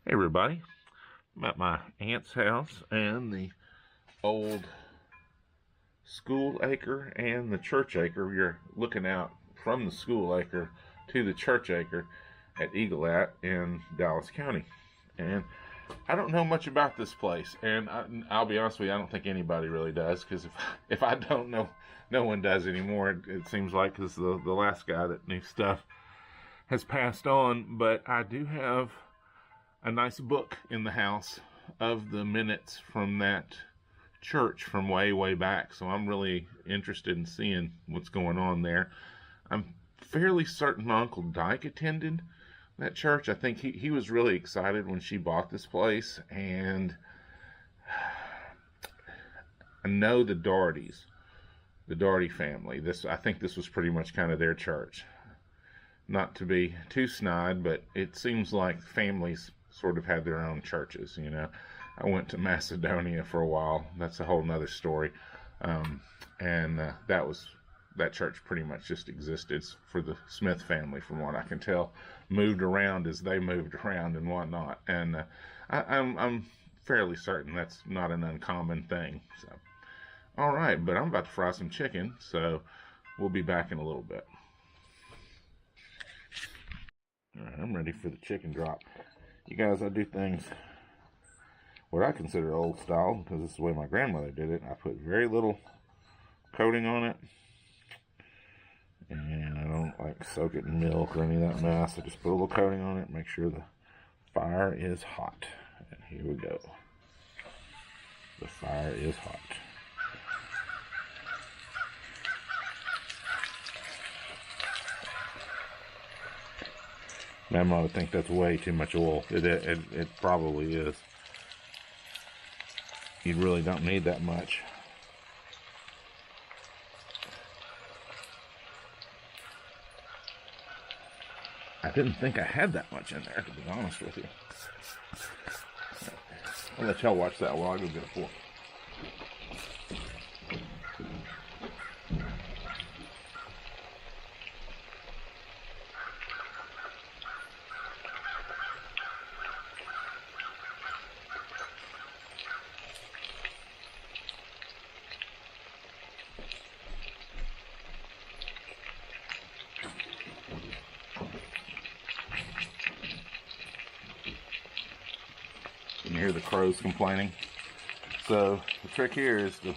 Hey everybody, I'm at my aunt's house and the old school acre and the church acre. You're looking out from the school acre to the church acre at Eaglette in Dallas County. And I don't know much about this place, and I'll be honest with you, I don't think anybody really does, because if I don't know, no one does anymore. It seems like, because the last guy that knew stuff has passed on. But I do have a nice book in the house of the minutes from that church from way back. So I'm really interested in seeing what's going on there. I'm fairly certain my Uncle Dyke attended that church. I think he was really excited when she bought this place. And I know the Doherty family. I think this was pretty much kind of their church. Not to be too snide, but it seems like families sort of had their own churches, you know. I went to Macedonia for a while. That's a whole nother story. And that church pretty much just existed for the Smith family, from what I can tell. Moved around as they moved around and whatnot. And I'm fairly certain that's not an uncommon thing. So, all right, but I'm about to fry some chicken, so we'll be back in a little bit. All right, I'm ready for the chicken drop. You guys, I do things what I consider old style, because this is the way my grandmother did it. I put very little coating on it, and I don't like soak it in milk or any of that mess. I just put a little coating on it, make sure the fire is hot. And here we go. The fire is hot. Mammaw would think that's way too much oil. It probably is. You really don't need that much. I didn't think I had that much in there, to be honest with you. I'll let y'all watch that while I go get a fork. You hear the crows complaining. So the trick here is to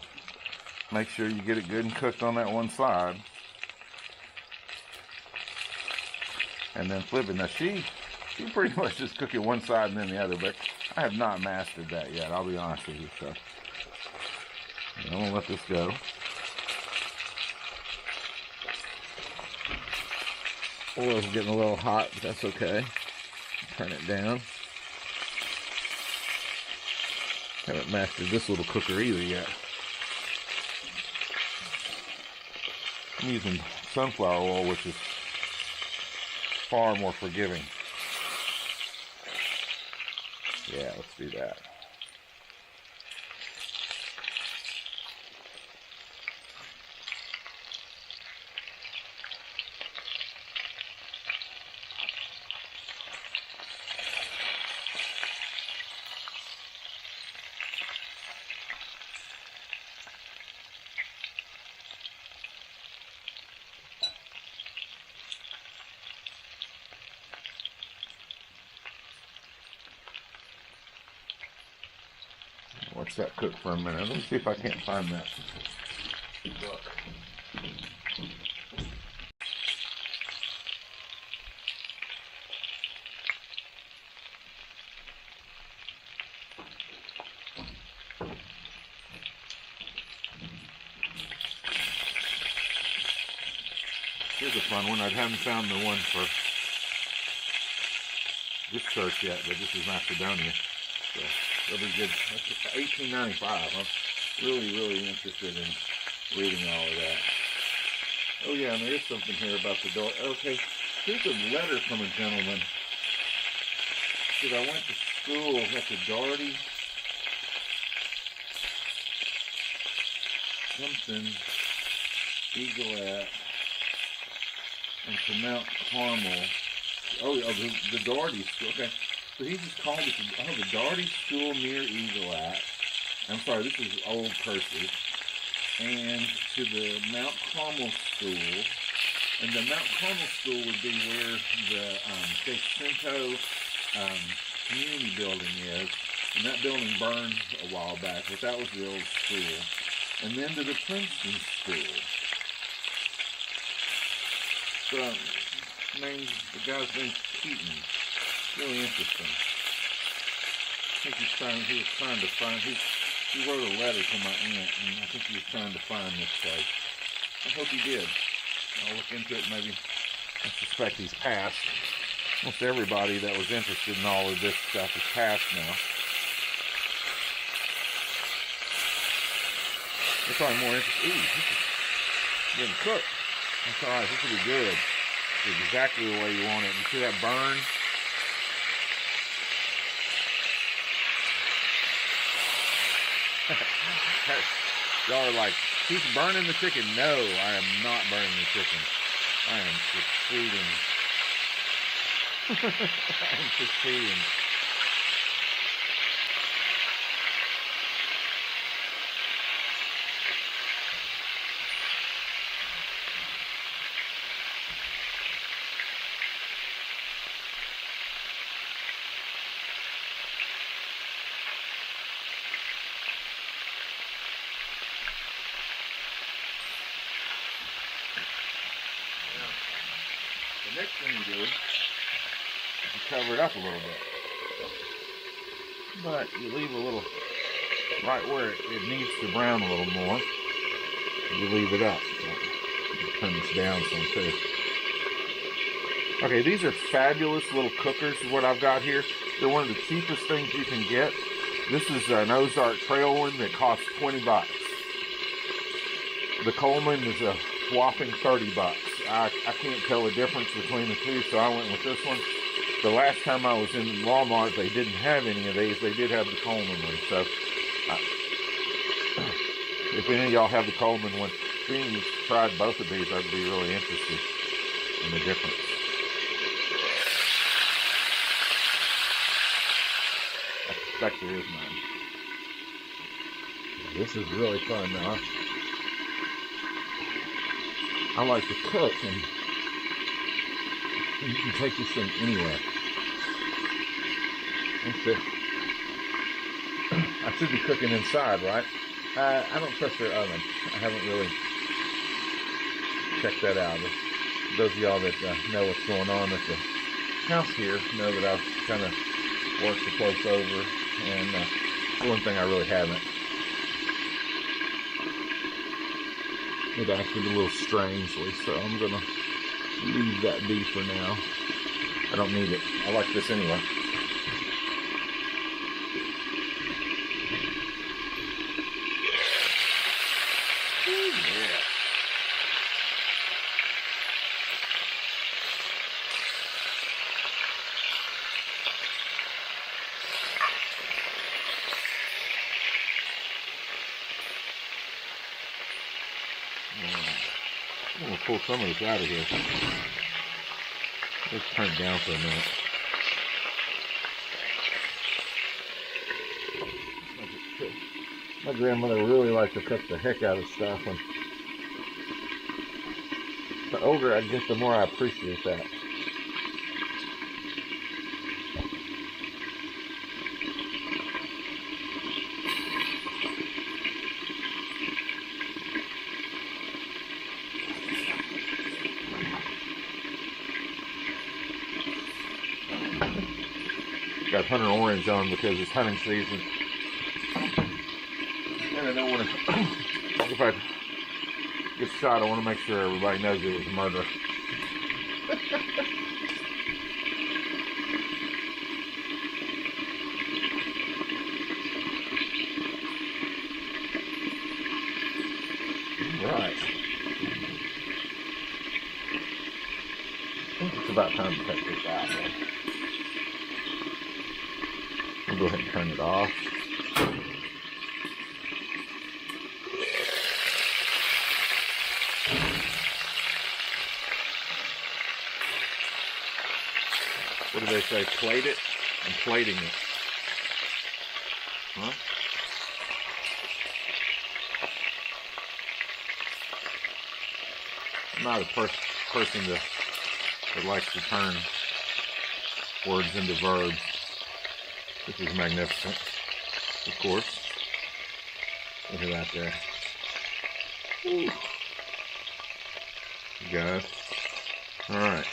make sure you get it good and cooked on that one side, and then flip it. Now she pretty much just cook it one side and then the other, but I have not mastered that yet, I'll be honest with you. So I'm gonna let this go. Oil's getting a little hot, but that's okay. Turn it down. Haven't mastered this little cooker either yet. I'm using sunflower oil, which is far more forgiving. Yeah, let's do that. Watch that cook for a minute. Let me see if I can't find that book. Here's a fun one. I haven't found the one for this church yet, but this is Macedonia. So it'll be good. That's $18.95. I'm really interested in reading all of that. Oh yeah, and there is something here about the door. Okay, here's a letter from a gentleman. Said I went to school at the Doherty something Eaglette and to Mount Carmel. Oh, the Doherty school. Okay. So he just called it the Darty School near Eaglette. I'm sorry, this is Old Percy. And to the Mount Carmel School. And the Mount Carmel School would be where the Jacinto community building is. And that building burned a while back, but that was the old school. And then to the Princeton School. So, the guy's name's Keaton. Really interesting. I think he was trying to find, he wrote a letter to my aunt, and I think he was trying to find this place. I hope he did. I'll look into it. Maybe, I suspect he's passed. Almost everybody that was interested in all of this stuff is passed now. They're probably more interested. Ooh, this is getting cooked. That's alright. This will be good. It's exactly the way you want it. You see that burn? Y'all are like, he's burning the chicken. No, I am not burning the chicken. I am succeeding. I am succeeding. The next thing you do is you cover it up a little bit. But you leave a little, right where it needs to brown a little more, you leave it up. Turn this down some too. Okay, these are fabulous little cookers is what I've got here. They're one of the cheapest things you can get. This is an Ozark Trail one that costs 20 bucks. The Coleman is a whopping 30 bucks. I can't tell the difference between the two, so I went with this one. The last time I was in Walmart, they didn't have any of these. They did have the Coleman one. So, if any of y'all have the Coleman one, being you've tried both of these, I'd be really interested in the difference. I suspect there is none. This is really fun now. I like to cook, and you can take this thing anywhere. I should be cooking inside, right? I don't trust their oven. I haven't really checked that out. Those of y'all that know what's going on at the house here know that I've kind of worked the place over, and one thing I really haven't. It acted a little strangely, so I'm going to leave that be for now. I don't need it. I like this anyway. Ooh, yeah. I'm going to pull some of this out of here. Let's turn it down for a minute. My grandmother really liked to cook the heck out of stuff, and the older I get, the more I appreciate that. Got hunter orange on because it's hunting season, and I don't want to. If I get shot, I want to make sure everybody knows it was a murder. Right. I think it's about time to take this out. We'll go ahead and turn it off. What do they say? Plate it? I'm plating it. Huh? I'm not a person that likes to turn words into verbs. This is magnificent, of course. Look at that there. Ooh. You guys. Alright.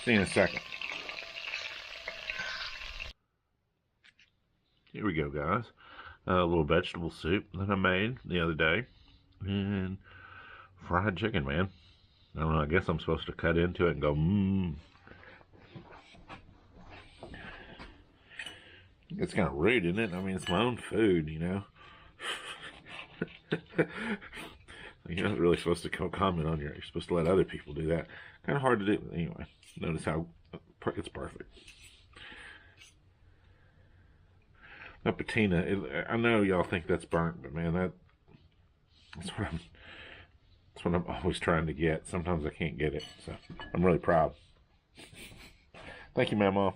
See you in a second. Here we go, guys. A little vegetable soup that I made the other day. And fried chicken, man. I don't know, I guess I'm supposed to cut into it and go, mmm. It's kind of rude, isn't it? I mean, it's my own food, you know. You're not really supposed to comment on your. You're supposed to let other people do that. Kind of hard to do. Anyway, notice how it's perfect. That patina. I know y'all think that's burnt, but man, that's what I'm always trying to get. Sometimes I can't get it, so I'm really proud. Thank you, Mammaw.